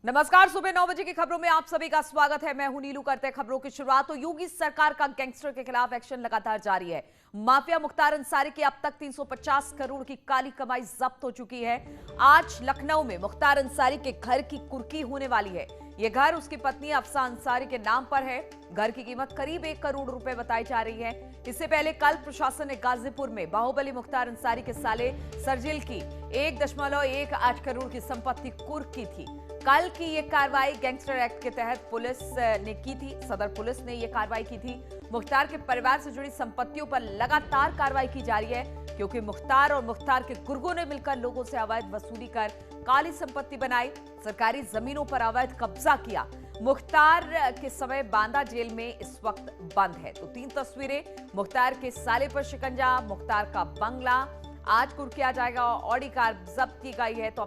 नमस्कार। सुबह 9 बजे की खबरों में आप सभी का स्वागत है। मैं हूं नीलू। करते हैं खबरों की शुरुआत। तो योगी सरकार का गैंगस्टर के खिलाफ एक्शन लगातार जारी है। माफिया मुख्तार अंसारी की अब तक 350 करोड़ की काली कमाई जब्त हो चुकी है। आज लखनऊ में मुख्तार अंसारी के घर की कुर्की होने वाली है। यह घर उसकी पत्नी अफसा अंसारी के नाम पर है। घर की कीमत करीब 1 करोड़ रुपए बताई जा रही है। इससे पहले कल प्रशासन ने गाजीपुर में बाहुबली मुख्तार अंसारी के साले सरजिल की 1.18 करोड़ की संपत्ति कुर्क की थी। कल की यह कार्रवाई गैंगस्टर एक्ट के तहत पुलिस ने की थी। सदर पुलिस ने यह कार्रवाई की थी। मुख्तार के परिवार से जुड़ी संपत्तियों पर लगातार कार्रवाई की जा रही है, क्योंकि मुख्तार और मुख्तार के गुर्गों ने मिलकर लोगों से अवैध वसूली कर काली संपत्ति बनाई, सरकारी जमीनों पर अवैध कब्जा किया। मुख्तार के समय बांदा जेल में इस वक्त बंद है। तो 3 तस्वीरें। मुख्तार के साले पर शिकंजा, मुख्तार का बंगला आज कुर्क किया जाएगा। ऑडी कार जब्त की गई है। तो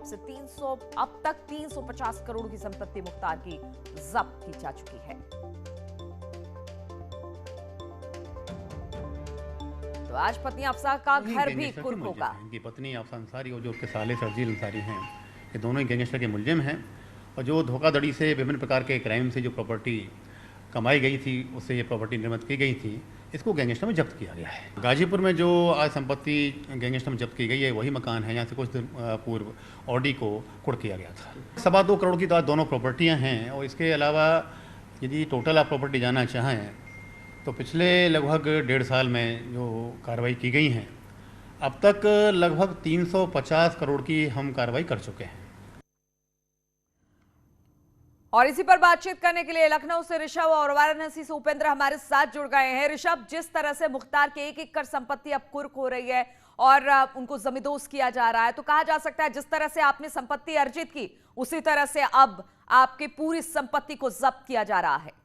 अब तक 350 करोड़ की संपत्ति मुख्तार की जब्त की जा चुकी है। तो आज पत्नी अफसा का घर भी कुर्क होगा। इनकी पत्नी अफसा अंसारी और जो उसके साले सरजील अंसारी हैं, ये दोनों ही गैंगस्टर के मुलजिम हैं। और जो धोखाधड़ी से विभिन्न प्रकार के क्राइम से जो प्रॉपर्टी कमाई गई थी, उससे ये प्रॉपर्टी निर्मित की गई थी, इसको गैंगस्टर में जब्त किया गया है। गाजीपुर में जो आज संपत्ति गैंगस्टर में जब्त की गई है, वही मकान है। यहाँ से कुछ दिन पूर्व ऑडी को कुर्क किया गया था। 2.25 करोड़ की तो दोनों प्रॉपर्टियाँ हैं। और इसके अलावा यदि टोटल आप प्रॉपर्टी जानना चाहें तो पिछले लगभग 1.5 साल में जो कार्रवाई की गई हैं, अब तक लगभग 350 करोड़ की हम कार्रवाई कर चुके हैं। और इसी पर बातचीत करने के लिए लखनऊ से ऋषभ और वाराणसी से उपेंद्र हमारे साथ जुड़ गए हैं। ऋषभ, जिस तरह से मुख्तार के एक कर संपत्ति अब कुर्क हो रही है और उनको जमींदोज किया जा रहा है, तो कहा जा सकता है जिस तरह से आपने संपत्ति अर्जित की, उसी तरह से अब आपकी पूरी संपत्ति को जब्त किया जा रहा है।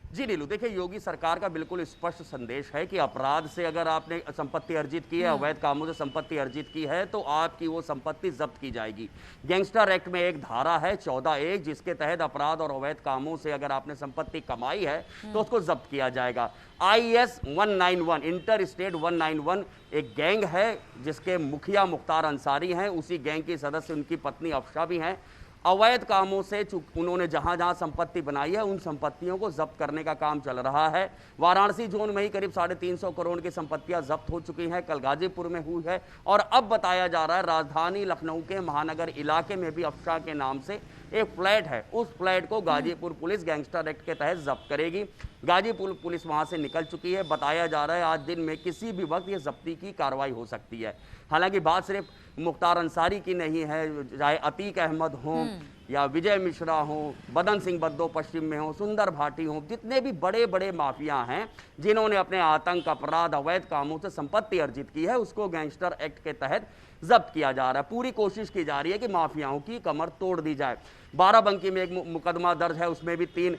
जी नीलू, देखिए योगी सरकार का बिल्कुल स्पष्ट संदेश है कि अपराध से अगर आपने संपत्ति अर्जित की है, अवैध कामों से संपत्ति अर्जित की है, तो आपकी वो संपत्ति जब्त की जाएगी। गैंगस्टर एक्ट में एक धारा है 14(1), जिसके तहत अपराध और अवैध कामों से अगर आपने संपत्ति कमाई है तो उसको जब्त किया जाएगा। IS 191 इंटर स्टेट 191 एक गैंग है जिसके मुखिया मुख्तार अंसारी हैं। उसी गैंग के सदस्य उनकी पत्नी अफसा भी हैं। अवैध कामों से उन्होंने जहां जहां संपत्ति बनाई है, उन संपत्तियों को जब्त करने का काम चल रहा है। वाराणसी जोन में ही करीब 350 करोड़ की संपत्तियां जब्त हो चुकी हैं। कल गाजीपुर में हुई है और अब बताया जा रहा है राजधानी लखनऊ के महानगर इलाके में भी अफसा के नाम से एक फ्लैट है। उस फ्लैट को गाजीपुर पुलिस गैंगस्टर एक्ट के तहत जब्त करेगी। गाजीपुर पुलिस वहां से निकल चुकी है। बताया जा रहा है आज दिन में किसी भी वक्त ये जब्ती की कार्रवाई हो सकती है। हालांकि बात सिर्फ मुख्तार अंसारी की नहीं है, चाहे अतीक अहमद हों या विजय मिश्रा हों, बदन सिंह बद्दो पश्चिम में हो, सुंदर भाटी हों, जितने भी बड़े बड़े माफिया हैं जिन्होंने अपने आतंक, अपराध, अवैध कामों से संपत्ति अर्जित की है, उसको गैंगस्टर एक्ट के तहत जब्त किया जा रहा है। पूरी कोशिश की जा रही है कि माफियाओं की कमर तोड़ दी जाए। बाराबंकी में एक मुकदमा दर्ज है, उसमें भी 3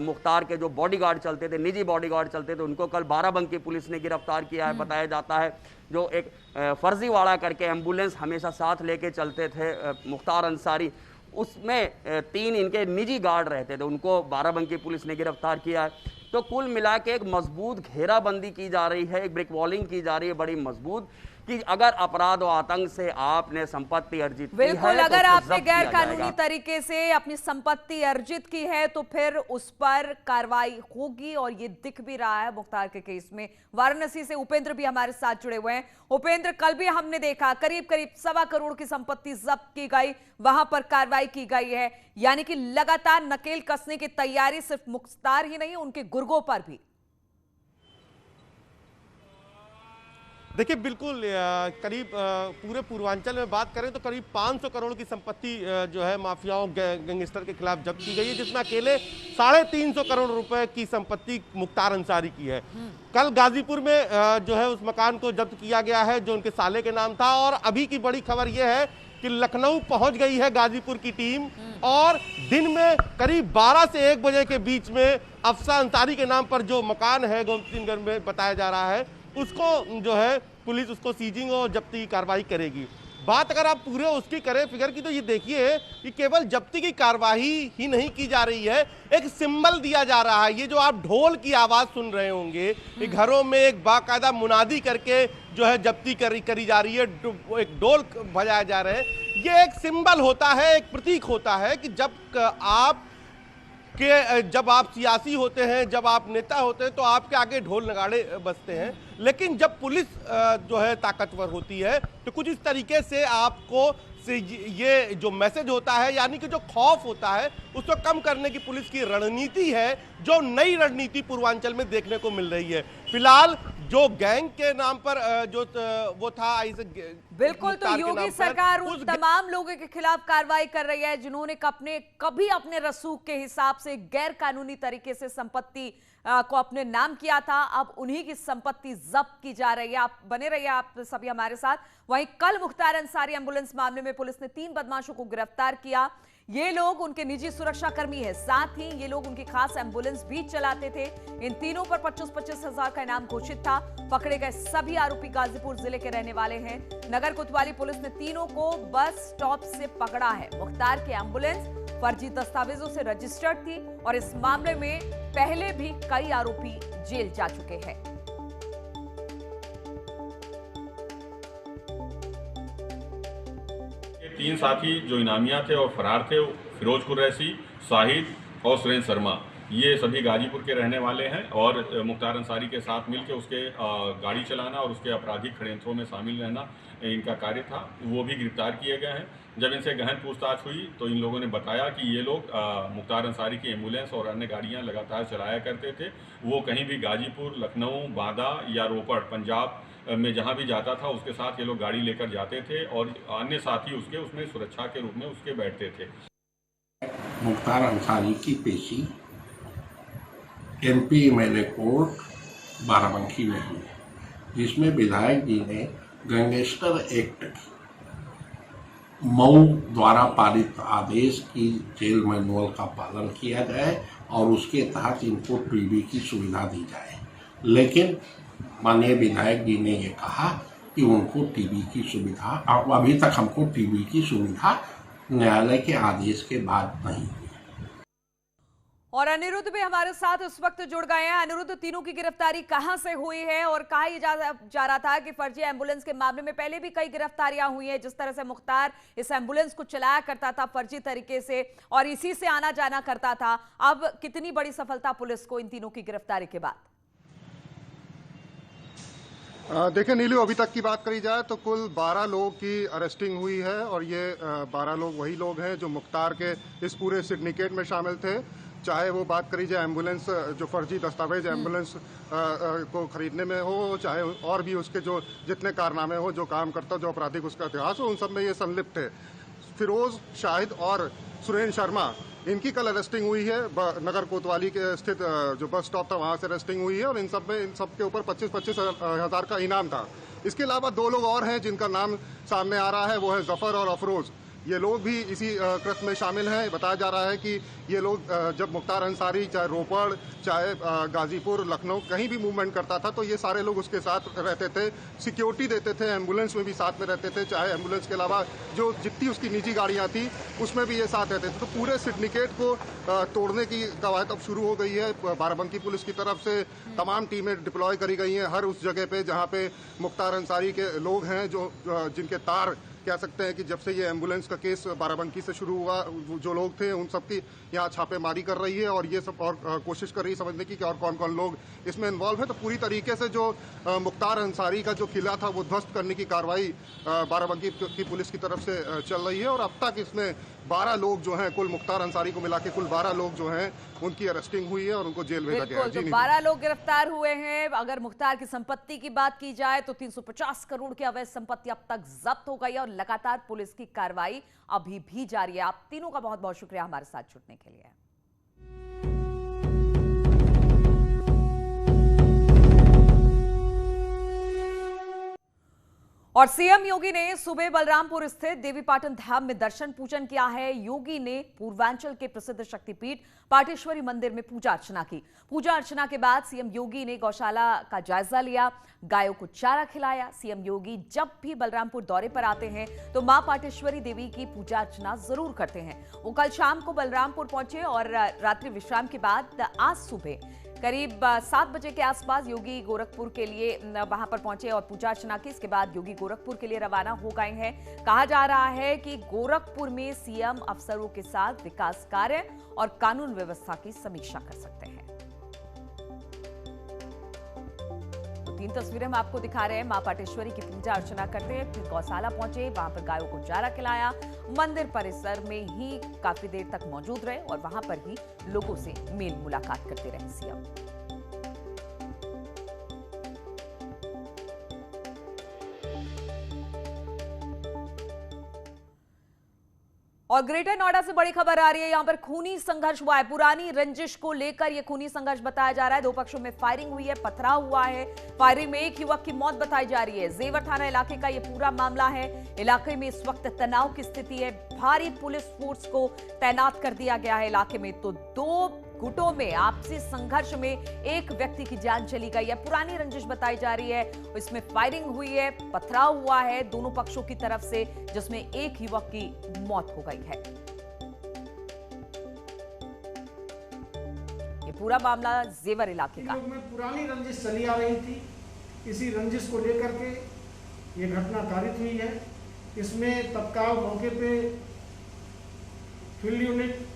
मुख्तार के जो बॉडीगार्ड चलते थे, निजी बॉडीगार्ड चलते थे, उनको कल बाराबंकी पुलिस ने गिरफ्तार किया है। बताया जाता है जो एक फर्जीवाड़ा करके एम्बुलेंस हमेशा साथ लेके चलते थे मुख्तार अंसारी, उसमें 3 इनके निजी गार्ड रहते थे, उनको बाराबंकी पुलिस ने गिरफ्तार किया है। तो कुल मिला के एक मजबूत घेराबंदी की जा रही है, एक ब्रिक वॉलिंग की जा रही है बड़ी मजबूत, कि अगर अपराध और आतंक से आपने संपत्ति अर्जित की है, बिल्कुल, अगर आपने गैर कानूनी तरीके से अपनी संपत्ति अर्जित की है तो फिर उस पर कार्रवाई होगी। और ये दिख भी रहा है मुख्तार के केस में। वाराणसी से उपेंद्र भी हमारे साथ जुड़े हुए हैं। उपेंद्र, कल भी हमने देखा करीब 1.25 करोड़ की संपत्ति जब्त की गई, वहां पर कार्रवाई की गई है। यानी कि लगातार नकेल कसने की तैयारी सिर्फ मुख्तार ही नहीं, उनके गुर्गों पर भी। देखिए बिल्कुल, करीब पूरे पूर्वांचल में बात करें तो करीब 500 करोड़ की संपत्ति जो है माफियाओं गैंगस्टर के खिलाफ जब्त की गई है, जिसमें अकेले 350 करोड़ रुपए की संपत्ति मुख्तार अंसारी की है। कल गाजीपुर में जो है उस मकान को जब्त किया गया है जो उनके साले के नाम था। और अभी की बड़ी खबर यह है कि लखनऊ पहुंच गई है गाजीपुर की टीम और दिन में करीब 12 से 1 बजे के बीच में अफसा अंसारी के नाम पर जो मकान है गोमतीनगंज में बताया जा रहा है, उसको जो है पुलिस उसको सीजिंग और जब्ती की कार्रवाई करेगी। बात अगर आप पूरे उसकी करें फिगर की, तो ये देखिए कि केवल जब्ती की कार्रवाई ही नहीं की जा रही है, एक सिंबल दिया जा रहा है। ये जो आप ढोल की आवाज सुन रहे होंगे, ये घरों में एक बाकायदा मुनादी करके जो है जब्ती करी जा रही है, एक ढोल बजाया जा रहे हैं। ये एक सिंबल होता है, एक प्रतीक होता है कि जब आप सियासी होते हैं, जब आप नेता होते हैं, तो आपके आगे ढोल नगाड़े बजते हैं। लेकिन जब पुलिस जो है ताकतवर होती है, तो कुछ इस तरीके से आपको ये जो मैसेज होता है, यानी कि जो खौफ होता है, उसको कम करने की पुलिस की रणनीति है, जो नई रणनीति पूर्वांचल में देखने को मिल रही है। फिलहाल जो गैंग के नाम पर जो वो था, बिल्कुल, तो योगी सरकार उन तमाम लोगों के खिलाफ कार्रवाई कर रही है जिन्होंने कभी अपने रसूख के हिसाब से गैर कानूनी तरीके से संपत्ति को अपने नाम किया था। अब उन्हीं की संपत्ति जब्त की जा रही है। आप बने रहिए, आप सभी हमारे साथ। वहीं कल मुख्तार अंसारी एम्बुलेंस मामले में पुलिस ने 3 बदमाशों को गिरफ्तार किया। ये लोग उनके निजी सुरक्षा कर्मी है, साथ ही ये लोग उनकी खास एम्बुलेंस भी चलाते थे। इन तीनों पर 25-25 हजार का इनाम घोषित था। पकड़े गए सभी आरोपी गाजीपुर जिले के रहने वाले हैं। नगर कोतवाली पुलिस ने तीनों को बस स्टॉप से पकड़ा है। मुख्तार की एम्बुलेंस फर्जी दस्तावेजों से रजिस्टर्ड थी और इस मामले में पहले भी कई आरोपी जेल जा चुके हैं। तीन साथी जो इनामिया थे और फरार थे, फिरोज कुरैशी, शाहिद और सुरेंद्र शर्मा, ये सभी गाजीपुर के रहने वाले हैं और मुख्तार अंसारी के साथ मिलकर उसके गाड़ी चलाना और उसके आपराधिक षड्यंत्रों में शामिल रहना इनका कार्य था। वो भी गिरफ्तार किए गए हैं। जब इनसे गहन पूछताछ हुई तो इन लोगों ने बताया कि ये लोग मुख्तार अंसारी की एम्बुलेंस और अन्य गाड़ियां लगातार चलाया करते थे। वो कहीं भी गाजीपुर, लखनऊ, बांदा या रोपड़, पंजाब में जहां भी जाता था उसके साथ ये लोग गाड़ी लेकर जाते थे और अन्य साथी उसमें सुरक्षा के रूप में उसके बैठते थे। मुख्तार अंसारी की पेशी एमपी एमएलए कोर्ट बाराबंकी में हुई, जिसमें विधायक जी ने गैंगस्टर एक्ट मऊ द्वारा पारित आदेश की जेल मैनुअल का पालन किया जाए और उसके तहत इनको टीबी की सुविधा दी जाए। लेकिन माननीय विधायक जी ने ये कहा कि उनको टीबी की सुविधा, अभी तक हमको टीबी की सुविधा न्यायालय के आदेश के बाद नहीं हुई। और अनिरुद्ध भी हमारे साथ इस वक्त जुड़ गए हैं। अनिरुद्ध, तीनों की गिरफ्तारी कहां से हुई है और कहा जा रहा था कि फर्जी एम्बुलेंस के मामले में पहले भी कई गिरफ्तारियां हुई हैं। जिस तरह से मुख्तार इस एम्बुलेंस को चलाया करता था फर्जी तरीके से और इसी से आना जाना करता था, अब कितनी बड़ी सफलता पुलिस को इन तीनों की गिरफ्तारी के बाद? देखिए नीलू, अभी तक की बात करी जाए तो कुल 12 लोगों की अरेस्टिंग हुई है और ये 12 लोग वही लोग हैं जो मुख्तार के इस पूरे सिंडिकेट में शामिल थे। चाहे वो बात करी जाए एम्बुलेंस, जो फर्जी दस्तावेज एम्बुलेंस को खरीदने में हो, चाहे और भी उसके जो जितने कारनामे हो, जो काम करता, जो आपराधिक उसका इतिहास हो, उन सब में ये संलिप्त है। फिरोज, शाहिद और सुरेंद्र शर्मा, इनकी कल अरेस्टिंग हुई है। नगर कोतवाली के स्थित जो बस स्टॉप था वहां से अरेस्टिंग हुई है और इन सब के ऊपर 25-25 हजार का इनाम था। इसके अलावा 2 लोग और हैं जिनका नाम सामने आ रहा है, वो है जफर और अफरोज। ये लोग भी इसी कृत्य में शामिल हैं। बताया जा रहा है कि ये लोग जब मुख्तार अंसारी चाहे रोपड़, चाहे गाजीपुर, लखनऊ कहीं भी मूवमेंट करता था तो ये सारे लोग उसके साथ रहते थे, सिक्योरिटी देते थे, एम्बुलेंस में भी साथ में रहते थे, चाहे एम्बुलेंस के अलावा जो जितनी उसकी निजी गाड़ियां थी उसमें भी ये साथ रहते थे। तो पूरे सिंडिकेट को तोड़ने की कवायद अब शुरू हो गई है। बाराबंकी पुलिस की तरफ से तमाम टीमें डिप्लॉय करी गई हैं हर उस जगह पे जहाँ पे मुख्तार अंसारी के लोग हैं, जो जिनके तार कह सकते हैं कि जब से ये एम्बुलेंस का केस बाराबंकी से शुरू हुआ, जो लोग थे उन सब की यहाँ छापेमारी कर रही है और ये सब और कोशिश कर रही है समझने की कि और कौन कौन लोग इसमें इन्वॉल्व है। तो पूरी तरीके से जो मुख्तार अंसारी का जो किला था वो ध्वस्त करने की कार्रवाई बाराबंकी की पुलिस की तरफ से चल रही है और अब तक इसमें 12 लोग जो हैं, कुल मुख्तार अंसारी को मिला के कुल 12 लोग जो हैं उनकी अरेस्टिंग हुई है और उनको जेल भेजा गया है। तो 12 लोग गिरफ्तार हुए हैं। अगर मुख्तार की संपत्ति की बात की जाए तो 350 करोड़ की अवैध संपत्ति अब तक जब्त हो गई और लगातार पुलिस की कार्रवाई अभी भी जारी है। आप तीनों का बहुत बहुत शुक्रिया हमारे साथ जुड़ने के लिए। और सीएम योगी ने सुबह बलरामपुर स्थित देवीपाटन धाम में दर्शन पूजन किया है। योगी ने पूर्वांचल के प्रसिद्ध शक्तिपीठ पाटेश्वरी मंदिर में पूजा अर्चना की। पूजा अर्चना के बाद सीएम योगी ने गौशाला का जायजा लिया, गायों को चारा खिलाया। सीएम योगी जब भी बलरामपुर दौरे पर आते हैं तो मां पाटेश्वरी देवी की पूजा अर्चना जरूर करते हैं। वो कल शाम को बलरामपुर पहुंचे और रात्रि विश्राम के बाद आज सुबह करीब 7 बजे के आसपास योगी गोरखपुर के लिए वहां पर पहुंचे और पूजा अर्चना की। इसके बाद योगी गोरखपुर के लिए रवाना हो गए हैं। कहा जा रहा है कि गोरखपुर में सीएम अफसरों के साथ विकास कार्य और कानून व्यवस्था की समीक्षा कर सकते हैं। तो 3 तस्वीरें हम आपको दिखा रहे हैं। मां पाटेश्वरी की पूजा अर्चना करते हैं, फिर गौशाला पहुंचे, वहां पर गायों को चारा खिलाया, मंदिर परिसर में ही काफी देर तक मौजूद रहे और वहां पर ही लोगों से मेल मुलाकात करते रहे सीएम। और ग्रेटर नोएडा से बड़ी खबर आ रही है। यहां पर खूनी संघर्ष हुआ है। पुरानी रंजिश को लेकर यह खूनी संघर्ष बताया जा रहा है। 2 पक्षों में फायरिंग हुई है, पथराव हुआ है। फायरिंग में एक युवक की मौत बताई जा रही है। जेवर थाना इलाके का यह पूरा मामला है। इलाके में इस वक्त तनाव की स्थिति है। भारी पुलिस फोर्स को तैनात कर दिया गया है इलाके में। तो 2 गुटों में आपसी संघर्ष में एक व्यक्ति की जान चली गई है। पुरानी रंजिश बताई जा रही है। इसमें फायरिंग हुई है, पथराव हुआ है दोनों पक्षों की तरफ से, जिसमें एक युवक की मौत हो गई है। ये पूरा मामला जेवर इलाके का में पुरानी रंजिश चली आ रही थी। इसी रंजिश को लेकर के ये घटना कारित हुई है। इसमें तत्काल मौके पे फील्ड यूनिट,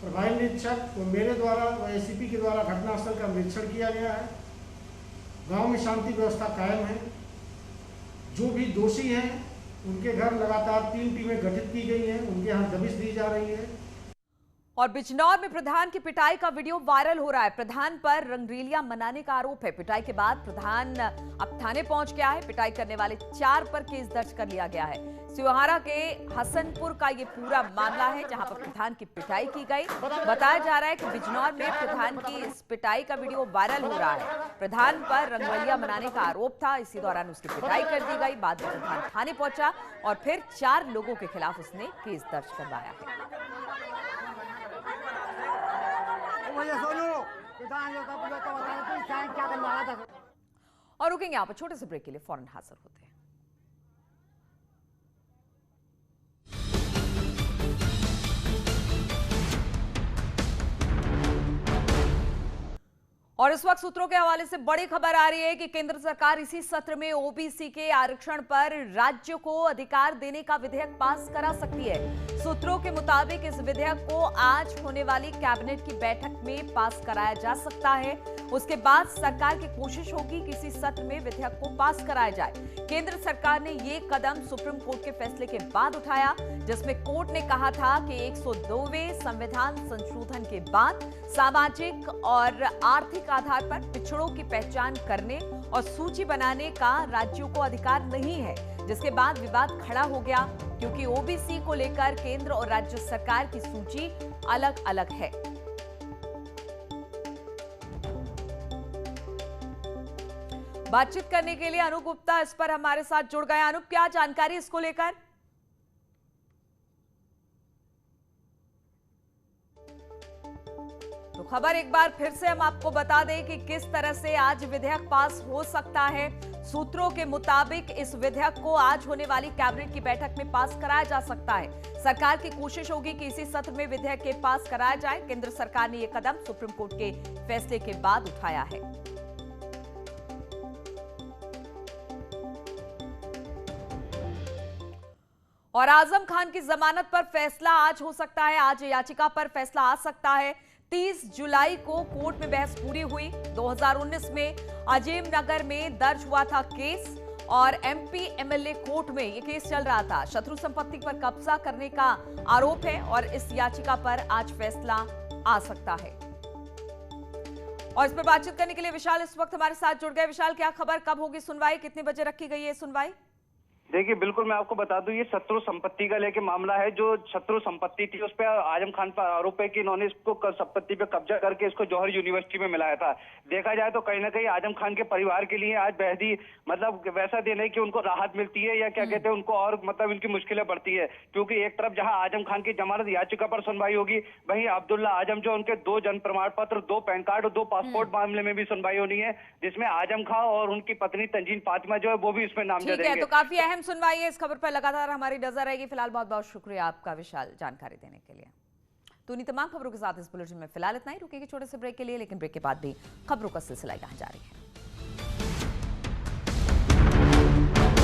प्रभारी निरीक्षक और मेरे द्वारा और एसीपी के द्वारा घटनास्थल का निरीक्षण किया गया है। गांव में शांति व्यवस्था कायम है। जो भी दोषी हैं उनके घर लगातार 3 टीमें गठित की गई हैं, उनके यहाँ दबिश दी जा रही है। और बिजनौर में प्रधान की पिटाई का वीडियो वायरल हो रहा है। प्रधान पर रंगरेलियां मनाने का आरोप है। पिटाई के बाद प्रधान अब थाने पहुंच गया है। पिटाई करने वाले 4 पर केस दर्ज कर लिया गया है। सिवहारा के हसनपुर का ये पूरा मामला है जहां पर प्रधान की पिटाई की गई। बताया जा रहा है कि बिजनौर में प्रधान की इस पिटाई का वीडियो वायरल हो रहा है। प्रधान पर रंगरेलियां मनाने का आरोप था। इसी दौरान उसकी पिटाई कर दी गई। बाद में प्रधान थाने पहुंचा और फिर 4 लोगों के खिलाफ उसने केस दर्ज करवाया है। और रुकेंगे यहाँ पर छोटे से ब्रेक के लिए, फौरन हाजिर होते हैं। और इस वक्त सूत्रों के हवाले से बड़ी खबर आ रही है कि केंद्र सरकार इसी सत्र में ओबीसी के आरक्षण पर राज्य को अधिकार देने का विधेयक पास करा सकती है। सूत्रों के मुताबिक इस विधेयक को आज होने वाली कैबिनेट की बैठक में पास कराया जा सकता है। उसके बाद सरकार की कोशिश होगी कि इसी सत्र में विधेयक को पास कराया जाए। केंद्र सरकार ने ये कदम सुप्रीम कोर्ट के फैसले के बाद उठाया, जिसमें कोर्ट ने कहा था कि 102वें संविधान संशोधन के बाद सामाजिक और आर्थिक आधार पर पिछड़ों की पहचान करने और सूची बनाने का राज्यों को अधिकार नहीं है। जिसके बाद विवाद खड़ा हो गया, क्योंकि ओबीसी को लेकर केंद्र और राज्य सरकार की सूची अलग अलग है। बातचीत करने के लिए अनूप गुप्ता इस पर हमारे साथ जुड़ गए। अनूप, क्या जानकारी इसको लेकर? तो खबर एक बार फिर से हम आपको बता दें कि किस तरह से आज विधेयक पास हो सकता है। सूत्रों के मुताबिक इस विधेयक को आज होने वाली कैबिनेट की बैठक में पास कराया जा सकता है। सरकार की कोशिश होगी कि इसी सत्र में विधेयक के पास कराया जाए। केंद्र सरकार ने यह कदम सुप्रीम कोर्ट के फैसले के बाद उठाया है। और आजम खान की जमानत पर फैसला आज हो सकता है। आज याचिका पर फैसला आ सकता है। 30 जुलाई को कोर्ट में बहस पूरी हुई। 2019 में अजीम नगर में दर्ज हुआ था केस और एमपी एमएलए कोर्ट में यह केस चल रहा था। शत्रु संपत्ति पर कब्जा करने का आरोप है और इस याचिका पर आज फैसला आ सकता है। और इस पर बातचीत करने के लिए विशाल इस वक्त हमारे साथ जुड़ गए। विशाल, क्या खबर, कब होगी सुनवाई, कितने बजे रखी गई है सुनवाई? देखिए बिल्कुल मैं आपको बता दूं, ये शत्रु संपत्ति का लेके मामला है। जो शत्रु संपत्ति थी उस पर आजम खान पर आरोप है कि इन्होंने इसको संपत्ति पे कब्जा करके इसको जौहर यूनिवर्सिटी में मिलाया था। देखा जाए तो कहीं ना कहीं आजम खान के परिवार के लिए आज बेहद ही मतलब वैसा दिन है कि उनको राहत मिलती है या क्या कहते हैं उनको और मतलब इनकी मुश्किलें बढ़ती है, क्योंकि एक तरफ जहां आजम खान की जमानत याचिका पर सुनवाई होगी, वहीं अब्दुल्ला आजम जो उनके 2 जन्म प्रमाण पत्र, 2 पैन कार्ड और 2 पासपोर्ट मामले में भी सुनवाई होनी है, जिसमें आजम खान और उनकी पत्नी तंजीन फातिमा जो है वो भी इसमें नामजद ठीक है, रहेंगे। तो काफी अहम सुनवाई है। इस खबर पर लगातार हमारी नजर रहेगी। फिलहाल बहुत बहुत शुक्रिया आपका विशाल जानकारी देने के लिए। तो इन्हीं तमाम खबरों के साथ इस बुलेटिन में फिलहाल इतना ही। रुकेंगे छोटे से ब्रेक के लिए, लेकिन ब्रेक के बाद भी खबरों का सिलसिला यहाँ जारी है।